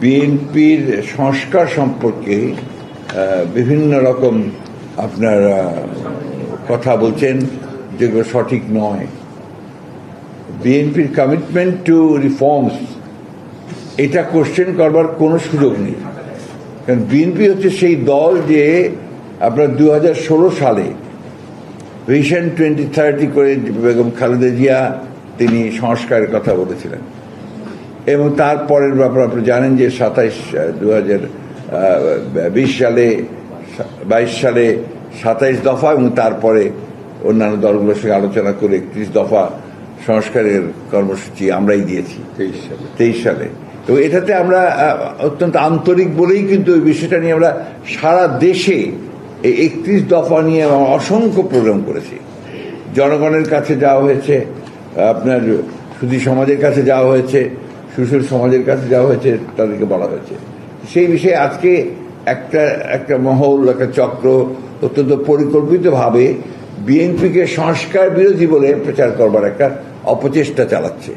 বিএনপির সংস্কার সম্পর্কে বিভিন্ন রকম আপনার কথা বলছেন, যেগুলো সঠিক নয়। বিএনপির কমিটমেন্ট টু রিফর্মস এটা কোশ্চেন করবার কোনো সুযোগ নেই, কারণ বিএনপি হচ্ছে সেই দল যে আপনার 2016 সালে ভিশন 2030 করে বেগম খালেদা জিয়া তিনি সংস্কারের কথা বলেছিলেন, এবং তারপরের ব্যাপার আপনি জানেন যে 2020 সালে 22 সালে 27 দফা, এবং তারপরে অন্যান্য দলগুলোর সঙ্গে আলোচনা করে 31 দফা সংস্কারের কর্মসূচি আমরাই দিয়েছি 23 সালে। তো এটাতে আমরা অত্যন্ত আন্তরিক বলেই কিন্তু ওই বিষয়টা নিয়ে আমরা সারা দেশে এই 31 দফা নিয়ে অসংখ্য প্রোগ্রাম করেছি। জনগণের কাছে যাওয়া হয়েছে, আপনার সুধী সমাজের কাছে যাওয়া হয়েছে, সুশীল সমাজের কাছে যাওয়া হয়েছে, তাদেরকে বলা হয়েছে। সেই বিষয়ে আজকে একটা মহল, একটা চক্র অত্যন্ত পরিকল্পিতভাবে বিএনপিকে সংস্কার বিরোধী বলে প্রচার করবার একটা অপচেষ্টা চালাচ্ছে।